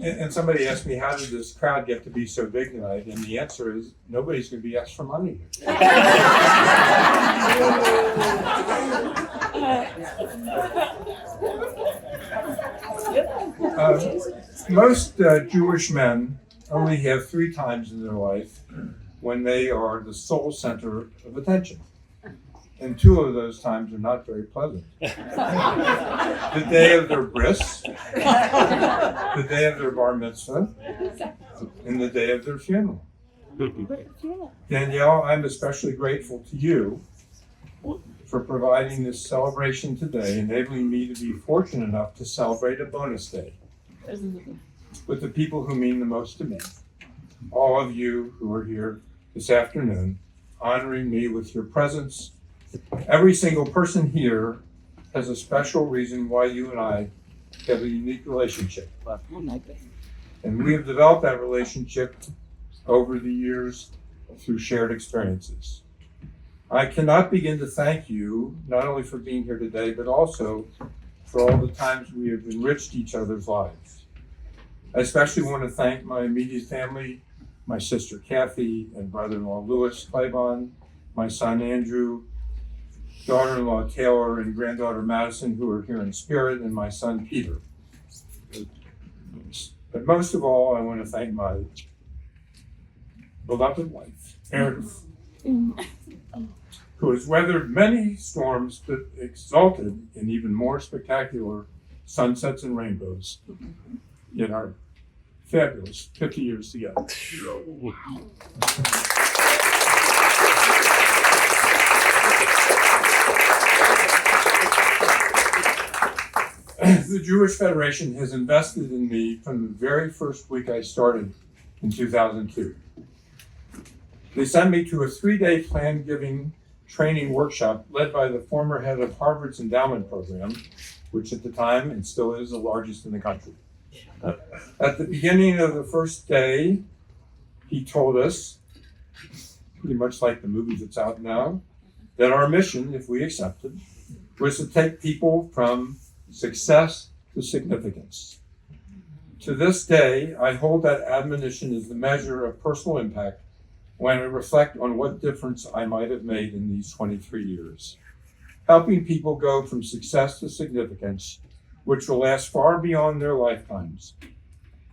And somebody asked me, how did this crowd get to be so big tonight? And the answer is, nobody's going to be asked for money. Most Jewish men only have 3 times in their life when they are the sole center of attention. And 2 of those times are not very pleasant. The day of their bris, the day of their bar mitzvah, and the day of their funeral. Danielle, I'm especially grateful to you for providing this celebration today, enabling me to be fortunate enough to celebrate a bonus day with the people who mean the most to me. All of you who are here this afternoon, honoring me with your presence. Every single person here has a special reason why you and I have a unique relationship. And we have developed that relationship over the years through shared experiences. I cannot begin to thank you, not only for being here today, but also for all the times we have enriched each other's lives. I especially want to thank my immediate family, my sister Kathy and brother-in-law Louis Claiborne, my son Andrew, daughter-in-law Taylor and granddaughter Madison, who are here in spirit, and my son Peter. But most of all, I want to thank my beloved wife, Erin, who has weathered many storms but exulted in even more spectacular sunsets and rainbows in our fabulous 50 years together. The Jewish Federation has invested in me from the very first week I started in 2002. They sent me to a 3-day plan-giving training workshop led by the former head of Harvard's endowment program, which at the time and still is the largest in the country. At the beginning of the first day, he told us, pretty much like the movie that's out now, that our mission, if we accepted, was to take people from success to significance. To this day, I hold that admonition as the measure of personal impact when I reflect on what difference I might have made in these 23 years. Helping people go from success to significance, which will last far beyond their lifetimes,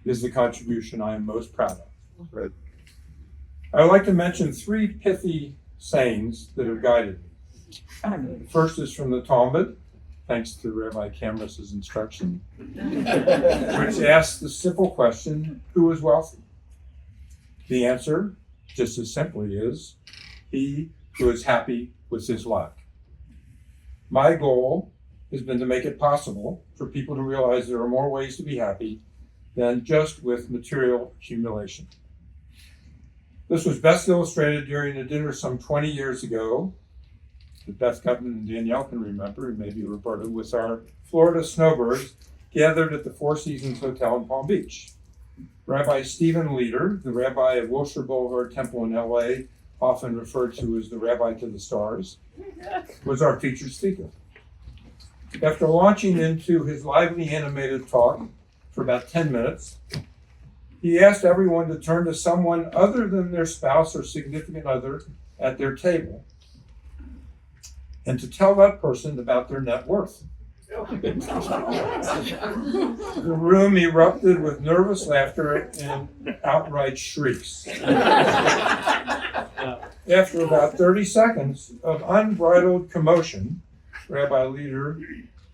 is the contribution I am most proud of. Right. I would like to mention 3 pithy sayings that have guided me. The first is from the Talmud, thanks to Rabbi Kamras's instruction, which asks the simple question, who is wealthy? The answer, just as simply, is he who is happy with his lot. My goal has been to make it possible for people to realize there are more ways to be happy than just with material accumulation. This was best illustrated during a dinner some 20 years ago that Beth Gutman and Danielle can remember, and maybe Roberta, with our Florida snowbirds gathered at the Four Seasons Hotel in Palm Beach. Rabbi Stephen Leader, the rabbi of Wilshire Boulevard Temple in LA, often referred to as the rabbi to the stars, was our featured speaker. After launching into his lively animated talk for about 10 minutes, he asked everyone to turn to someone other than their spouse or significant other at their table and to tell that person about their net worth. The room erupted with nervous laughter and outright shrieks. After about 30 seconds of unbridled commotion, Rabbi Leader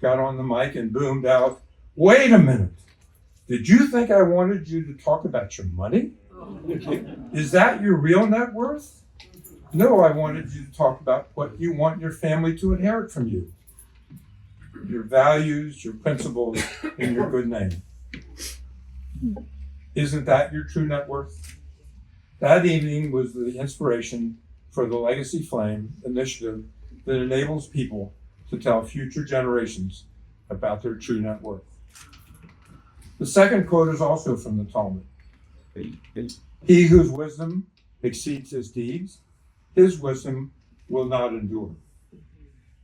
got on the mic and boomed out, "Wait a minute. Did you think I wanted you to talk about your money? Is that your real net worth? No, I wanted you to talk about what you want your family to inherit from you. Your values, your principles, and your good name. Isn't that your true net worth?" That evening was the inspiration for the Legacy Flame initiative that enables people to tell future generations about their true net worth. The second quote is also from the Talmud. He whose wisdom exceeds his deeds, his wisdom will not endure.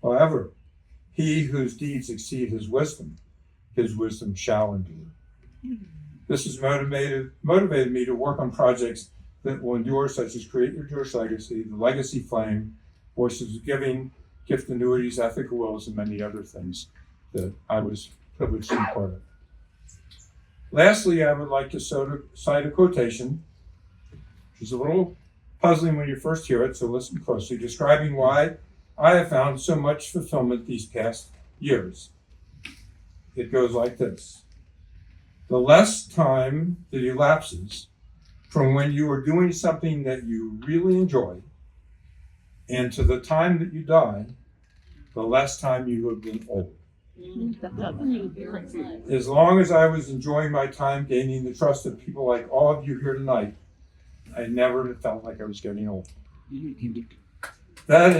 However, he whose deeds exceed his wisdom shall endure. This has motivated me to work on projects that will endure, such as Create Your Jewish Legacy, The Legacy Flame, Voices of Giving, Gift Annuities, Ethical Wills, and many other things that I was privileged to be part of. Lastly, I would like to cite a quotation, which is a little puzzling when you first hear it, so listen closely, describing why I have found so much fulfillment these past years. It goes like this. The less time that elapses from when you are doing something that you really enjoy and to the time that you die, the less time you have been old. As long as I was enjoying my time gaining the trust of people like all of you here tonight, I never felt like I was getting old. That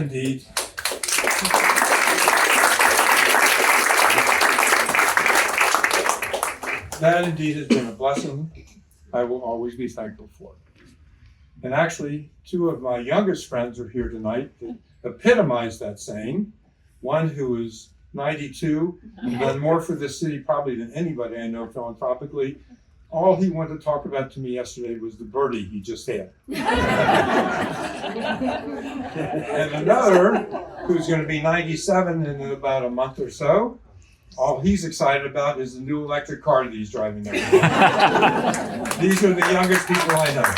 indeed has been a blessing I will always be thankful for. And actually, two of my youngest friends are here tonight that epitomize that saying. One who is 92 and done more for this city probably than anybody I know philanthropically. All he wanted to talk about to me yesterday was the birdie he just had. And another who's going to be 97 in about a month or so. All he's excited about is the new electric car that he's driving there. These are the youngest people I know.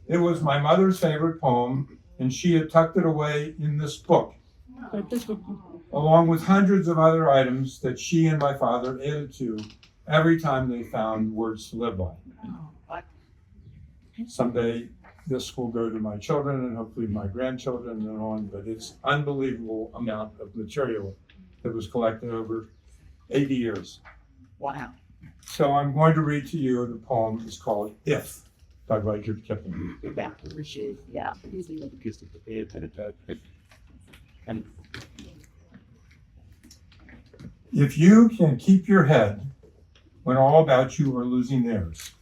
It was my mother's favorite poem, and she had tucked it away in this book, along with hundreds of other items that she and my father added to every time they found words to live by. Someday this will go to my children and hopefully my grandchildren and on, but it's unbelievable amount of material that was collected over 80 years. Wow. So I'm going to read to you the poem. It's called If, by Rudyard Kipling. Yeah. If you can keep your head when all about you are losing theirs.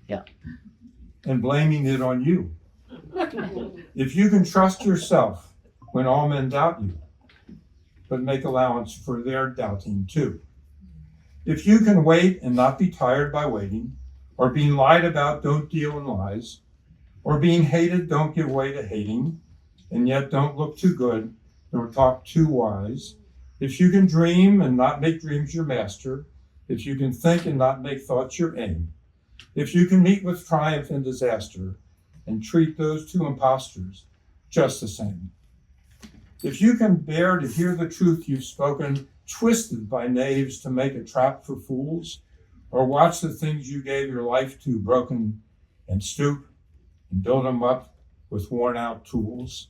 Yeah. And blaming it on you. If you can trust yourself when all men doubt you, but make allowance for their doubting too. If you can wait and not be tired by waiting, or being lied about, don't deal in lies, or being hated, don't give way to hating, and yet don't look too good, nor talk too wise. If you can dream and not make dreams your master, if you can think and not make thoughts your aim, if you can meet with triumph and disaster, and treat those two impostors just the same. If you can bear to hear the truth you've spoken, twisted by knaves to make a trap for fools, or watch the things you gave your life to broken and stoop and build them up with worn out tools.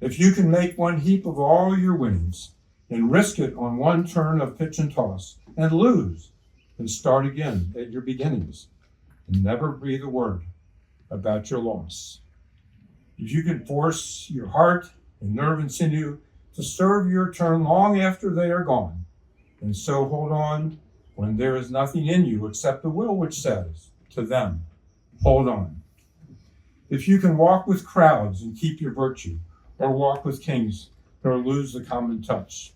If you can make one heap of all your winnings and risk it on one turn of pitch and toss and lose and start again at your beginnings and never breathe a word about your loss. If you can force your heart and nerve and sinew to serve your turn long after they are gone, and so hold on when there is nothing in you except the will which says to them, hold on. If you can walk with crowds and keep your virtue, or walk with kings, nor lose the common touch.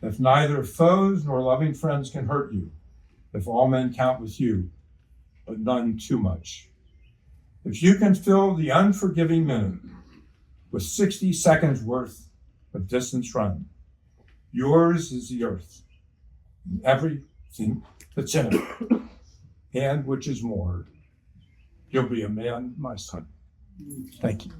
If neither foes nor loving friends can hurt you, if all men count with you, but none too much. If you can fill the unforgiving minute with 60 seconds worth of distance run, yours is the earth, and everything that's in it, and which is more. You'll be a man, my son. Thank you.